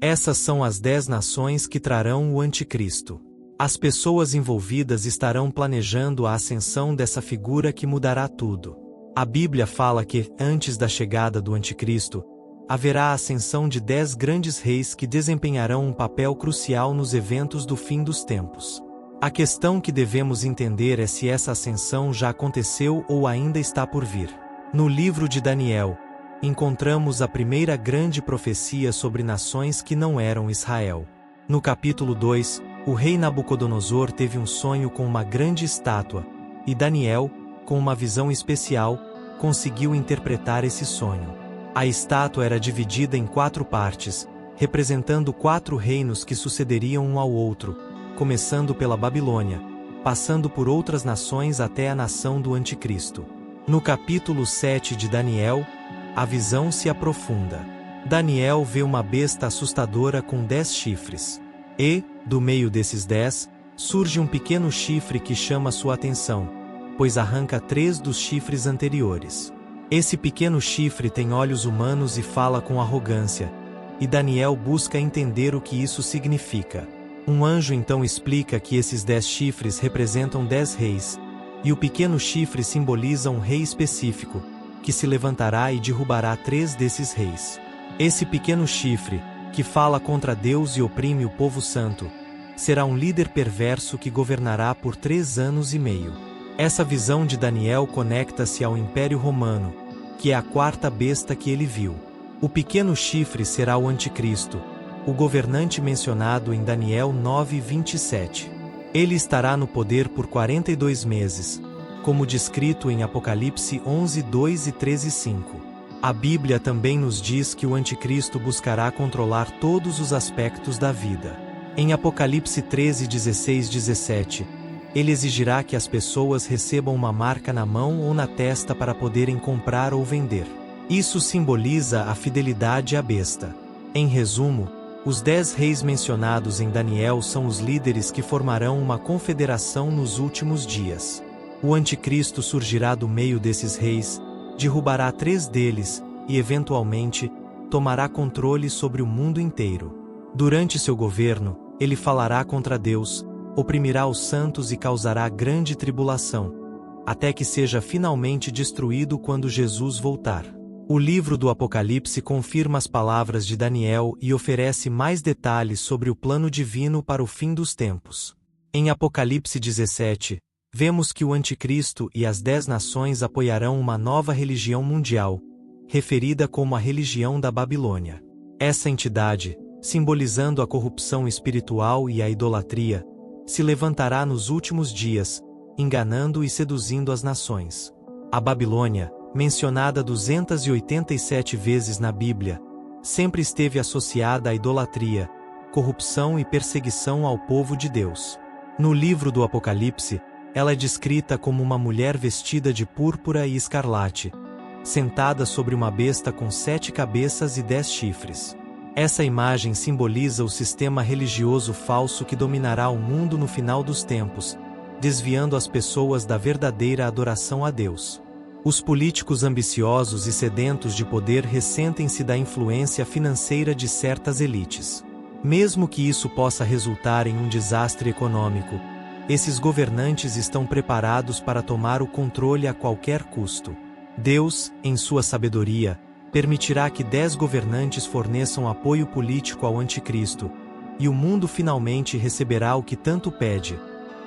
Essas são as 10 nações que trarão o Anticristo. As pessoas envolvidas estarão planejando a ascensão dessa figura que mudará tudo. A Bíblia fala que, antes da chegada do Anticristo, haverá a ascensão de 10 grandes reis que desempenharão um papel crucial nos eventos do fim dos tempos. A questão que devemos entender é se essa ascensão já aconteceu ou ainda está por vir. No livro de Daniel, encontramos a primeira grande profecia sobre nações que não eram Israel. No capítulo 2, o rei Nabucodonosor teve um sonho com uma grande estátua, e Daniel, com uma visão especial, conseguiu interpretar esse sonho. A estátua era dividida em 4 partes, representando 4 reinos que sucederiam um ao outro, começando pela Babilônia, passando por outras nações até a nação do Anticristo. No capítulo 7 de Daniel, a visão se aprofunda. Daniel vê uma besta assustadora com 10 chifres. E, do meio desses 10, surge um pequeno chifre que chama sua atenção, pois arranca 3 dos chifres anteriores. Esse pequeno chifre tem olhos humanos e fala com arrogância, e Daniel busca entender o que isso significa. Um anjo então explica que esses 10 chifres representam 10 reis, e o pequeno chifre simboliza um rei específico, que se levantará e derrubará 3 desses reis. Esse pequeno chifre, que fala contra Deus e oprime o povo santo, será um líder perverso que governará por 3 anos e meio. Essa visão de Daniel conecta-se ao Império Romano, que é a 4ª besta que ele viu. O pequeno chifre será o Anticristo, o governante mencionado em Daniel 9:27. Ele estará no poder por 42 meses, como descrito em Apocalipse 11:2 e 13:5. A Bíblia também nos diz que o Anticristo buscará controlar todos os aspectos da vida. Em Apocalipse 13:16-17, ele exigirá que as pessoas recebam uma marca na mão ou na testa para poderem comprar ou vender. Isso simboliza a fidelidade à besta. Em resumo, os 10 reis mencionados em Daniel são os líderes que formarão uma confederação nos últimos dias. O Anticristo surgirá do meio desses reis, derrubará 3 deles e, eventualmente, tomará controle sobre o mundo inteiro. Durante seu governo, ele falará contra Deus, oprimirá os santos e causará grande tribulação, até que seja finalmente destruído quando Jesus voltar. O livro do Apocalipse confirma as palavras de Daniel e oferece mais detalhes sobre o plano divino para o fim dos tempos. Em Apocalipse 17, vemos que o Anticristo e as 10 nações apoiarão uma nova religião mundial, referida como a religião da Babilônia. Essa entidade, simbolizando a corrupção espiritual e a idolatria, se levantará nos últimos dias, enganando e seduzindo as nações. A Babilônia, mencionada 287 vezes na Bíblia, sempre esteve associada à idolatria, corrupção e perseguição ao povo de Deus. No livro do Apocalipse, ela é descrita como uma mulher vestida de púrpura e escarlate, sentada sobre uma besta com 7 cabeças e 10 chifres. Essa imagem simboliza o sistema religioso falso que dominará o mundo no final dos tempos, desviando as pessoas da verdadeira adoração a Deus. Os políticos ambiciosos e sedentos de poder ressentem-se da influência financeira de certas elites. Mesmo que isso possa resultar em um desastre econômico, esses governantes estão preparados para tomar o controle a qualquer custo. Deus, em sua sabedoria, permitirá que 10 governantes forneçam apoio político ao Anticristo, e o mundo finalmente receberá o que tanto pede: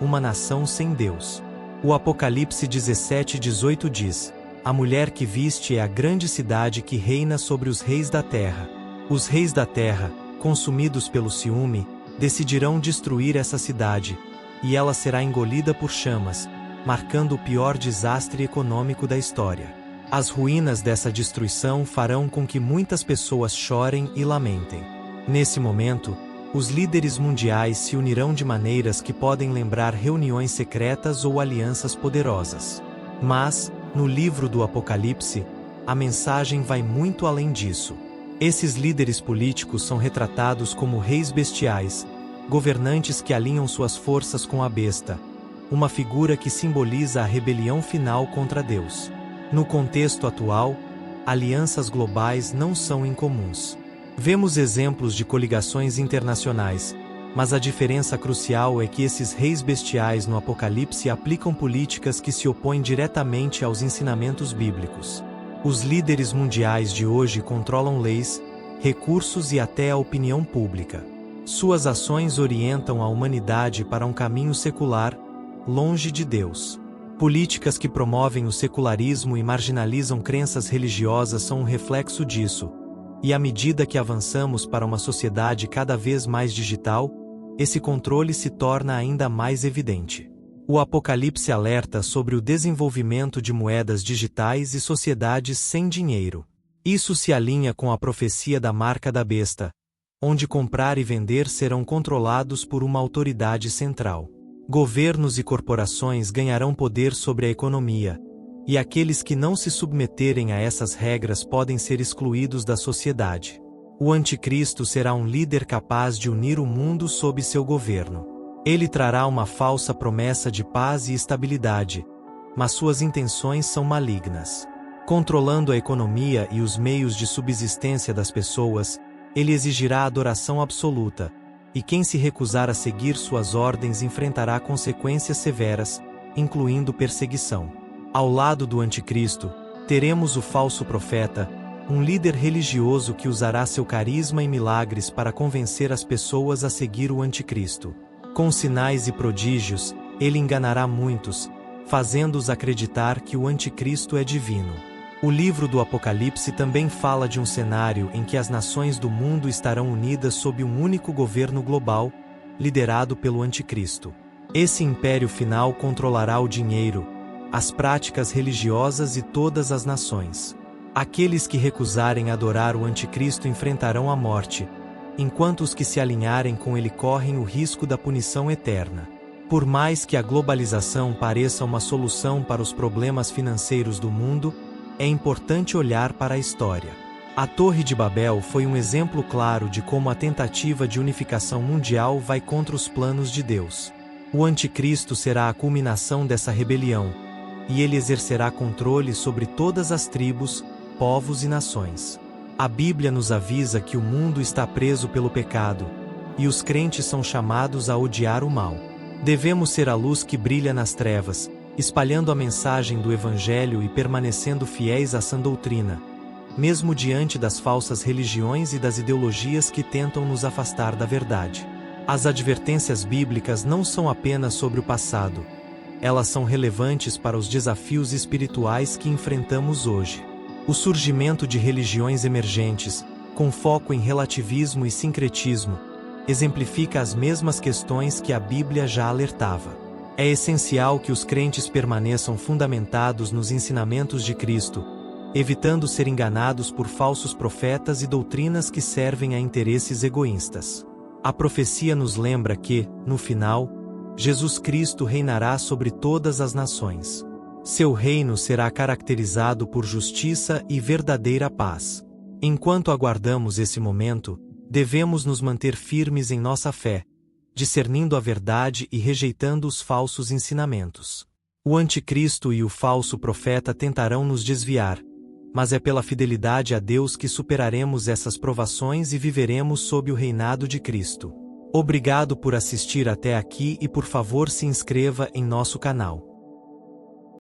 uma nação sem Deus. O Apocalipse 17:18 diz: a mulher que viste é a grande cidade que reina sobre os reis da terra. Os reis da terra, consumidos pelo ciúme, decidirão destruir essa cidade, e ela será engolida por chamas, marcando o pior desastre econômico da história. As ruínas dessa destruição farão com que muitas pessoas chorem e lamentem. Nesse momento, os líderes mundiais se unirão de maneiras que podem lembrar reuniões secretas ou alianças poderosas. Mas, no livro do Apocalipse, a mensagem vai muito além disso. Esses líderes políticos são retratados como reis bestiais, governantes que alinham suas forças com a besta, uma figura que simboliza a rebelião final contra Deus. No contexto atual, alianças globais não são incomuns. Vemos exemplos de coligações internacionais, mas a diferença crucial é que esses reis bestiais no Apocalipse aplicam políticas que se opõem diretamente aos ensinamentos bíblicos. Os líderes mundiais de hoje controlam leis, recursos e até a opinião pública. Suas ações orientam a humanidade para um caminho secular, longe de Deus. Políticas que promovem o secularismo e marginalizam crenças religiosas são um reflexo disso, e à medida que avançamos para uma sociedade cada vez mais digital, esse controle se torna ainda mais evidente. O Apocalipse alerta sobre o desenvolvimento de moedas digitais e sociedades sem dinheiro. Isso se alinha com a profecia da marca da besta, onde comprar e vender serão controlados por uma autoridade central. Governos e corporações ganharão poder sobre a economia, e aqueles que não se submeterem a essas regras podem ser excluídos da sociedade. O Anticristo será um líder capaz de unir o mundo sob seu governo. Ele trará uma falsa promessa de paz e estabilidade, mas suas intenções são malignas. Controlando a economia e os meios de subsistência das pessoas, ele exigirá adoração absoluta, e quem se recusar a seguir suas ordens enfrentará consequências severas, incluindo perseguição. Ao lado do Anticristo, teremos o falso profeta, um líder religioso que usará seu carisma e milagres para convencer as pessoas a seguir o Anticristo. Com sinais e prodígios, ele enganará muitos, fazendo-os acreditar que o Anticristo é divino. O livro do Apocalipse também fala de um cenário em que as nações do mundo estarão unidas sob um único governo global, liderado pelo Anticristo. Esse império final controlará o dinheiro, as práticas religiosas e todas as nações. Aqueles que recusarem adorar o Anticristo enfrentarão a morte, enquanto os que se alinharem com ele correm o risco da punição eterna. Por mais que a globalização pareça uma solução para os problemas financeiros do mundo, é importante olhar para a história. A Torre de Babel foi um exemplo claro de como a tentativa de unificação mundial vai contra os planos de Deus. O Anticristo será a culminação dessa rebelião, e ele exercerá controle sobre todas as tribos, povos e nações. A Bíblia nos avisa que o mundo está preso pelo pecado, e os crentes são chamados a odiar o mal. Devemos ser a luz que brilha nas trevas, espalhando a mensagem do Evangelho e permanecendo fiéis à sã doutrina, mesmo diante das falsas religiões e das ideologias que tentam nos afastar da verdade. As advertências bíblicas não são apenas sobre o passado, elas são relevantes para os desafios espirituais que enfrentamos hoje. O surgimento de religiões emergentes, com foco em relativismo e sincretismo, exemplifica as mesmas questões que a Bíblia já alertava. É essencial que os crentes permaneçam fundamentados nos ensinamentos de Cristo, evitando ser enganados por falsos profetas e doutrinas que servem a interesses egoístas. A profecia nos lembra que, no final, Jesus Cristo reinará sobre todas as nações. Seu reino será caracterizado por justiça e verdadeira paz. Enquanto aguardamos esse momento, devemos nos manter firmes em nossa fé, discernindo a verdade e rejeitando os falsos ensinamentos. O Anticristo e o falso profeta tentarão nos desviar, mas é pela fidelidade a Deus que superaremos essas provações e viveremos sob o reinado de Cristo. Obrigado por assistir até aqui e por favor se inscreva em nosso canal.